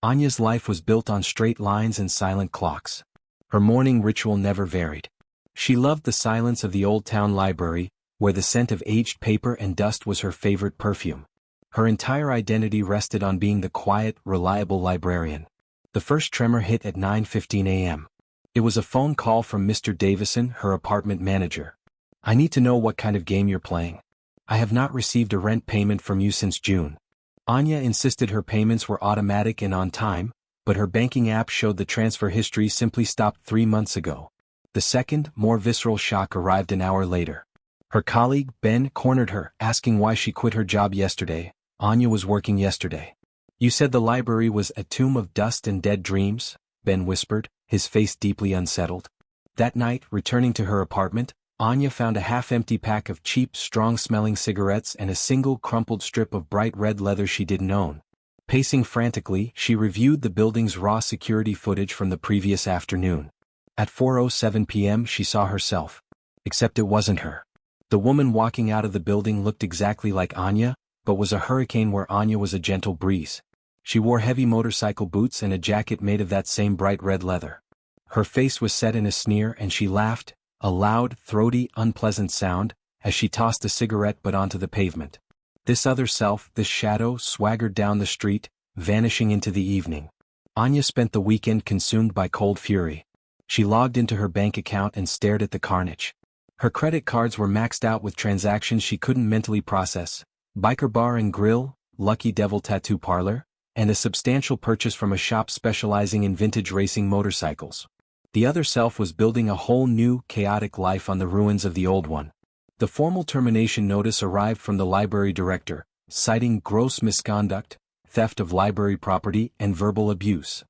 Anya's life was built on straight lines and silent clocks. Her morning ritual never varied. She loved the silence of the old town library, where the scent of aged paper and dust was her favorite perfume. Her entire identity rested on being the quiet, reliable librarian. The first tremor hit at 9:15 a.m. It was a phone call from Mr. Davison, her apartment manager. "I need to know what kind of game you're playing. I have not received a rent payment from you since June." Anya insisted her payments were automatic and on time, but her banking app showed the transfer history simply stopped 3 months ago. The second, more visceral shock arrived an hour later. Her colleague, Ben, cornered her, asking why she quit her job yesterday. Anya was working yesterday. "You said the library was a tomb of dust and dead dreams," Ben whispered, his face deeply unsettled. That night, returning to her apartment, Anya found a half-empty pack of cheap, strong-smelling cigarettes and a single crumpled strip of bright red leather she didn't own. Pacing frantically, she reviewed the building's raw security footage from the previous afternoon. At 4:07 p.m. she saw herself. Except it wasn't her. The woman walking out of the building looked exactly like Anya, but was a hurricane where Anya was a gentle breeze. She wore heavy motorcycle boots and a jacket made of that same bright red leather. Her face was set in a sneer and she laughed, a loud, throaty, unpleasant sound, as she tossed a cigarette butt onto the pavement. This other self, this shadow, swaggered down the street, vanishing into the evening. Anya spent the weekend consumed by cold fury. She logged into her bank account and stared at the carnage. Her credit cards were maxed out with transactions she couldn't mentally process: Biker Bar and Grill, Lucky Devil Tattoo Parlor, and a substantial purchase from a shop specializing in vintage racing motorcycles. The other self was building a whole new, chaotic life on the ruins of the old one. The formal termination notice arrived from the library director, citing gross misconduct, theft of library property, and verbal abuse.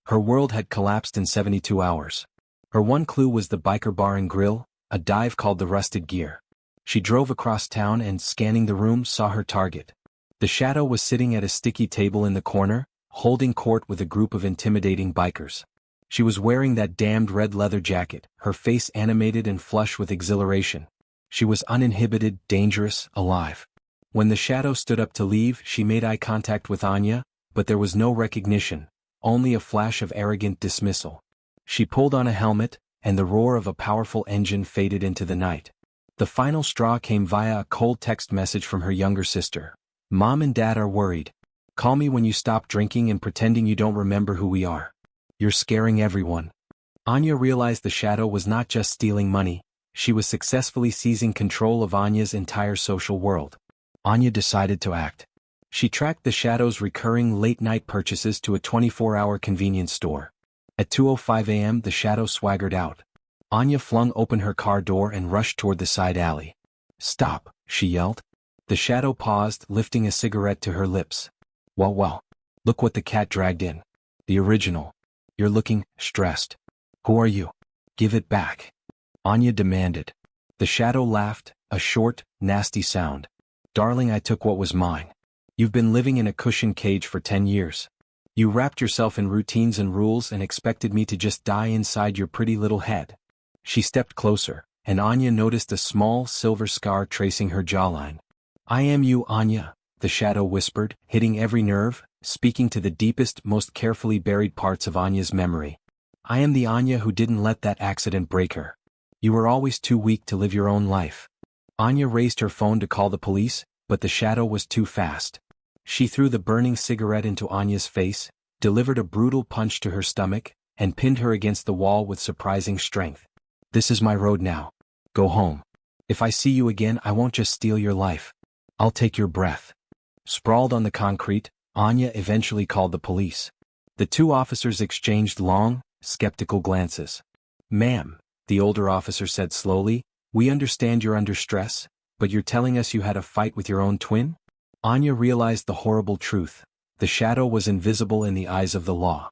Her world had collapsed in 72 hours. Her one clue was the Biker Bar and Grill, a dive called the Rusted Gear. She drove across town and, scanning the room, saw her target. The shadow was sitting at a sticky table in the corner, holding court with a group of intimidating bikers. She was wearing that damned red leather jacket, her face animated and flush with exhilaration. She was uninhibited, dangerous, alive. When the shadow stood up to leave, she made eye contact with Anya, but there was no recognition, only a flash of arrogant dismissal. She pulled on a helmet, and the roar of a powerful engine faded into the night. The final straw came via a cold text message from her younger sister. "Mom and Dad are worried. Call me when you stop drinking and pretending you don't remember who we are. You're scaring everyone." Anya realized the shadow was not just stealing money, she was successfully seizing control of Anya's entire social world. Anya decided to act. She tracked the shadow's recurring late-night purchases to a 24-hour convenience store. At 2:05 a.m. the shadow swaggered out. Anya flung open her car door and rushed toward the side alley. "Stop," she yelled. The shadow paused, lifting a cigarette to her lips. Well, look what the cat dragged in. The original. You're looking stressed. Who are you? Give it back," Anya demanded. The shadow laughed, a short, nasty sound. "Darling, I took what was mine. You've been living in a cushioned cage for 10 years. You wrapped yourself in routines and rules and expected me to just die inside your pretty little head." She stepped closer, and Anya noticed a small silver scar tracing her jawline. "I am you, Anya," the shadow whispered, hitting every nerve, speaking to the deepest, most carefully buried parts of Anya's memory. "I am the Anya who didn't let that accident break her. You were always too weak to live your own life." Anya raised her phone to call the police, but the shadow was too fast. She threw the burning cigarette into Anya's face, delivered a brutal punch to her stomach, and pinned her against the wall with surprising strength. "This is my road now. Go home. If I see you again, I won't just steal your life. I'll take your breath." Sprawled on the concrete, Anya eventually called the police. The two officers exchanged long, skeptical glances. "Ma'am," the older officer said slowly, "we understand you're under stress, but you're telling us you had a fight with your own twin?" Anya realized the horrible truth. The shadow was invisible in the eyes of the law.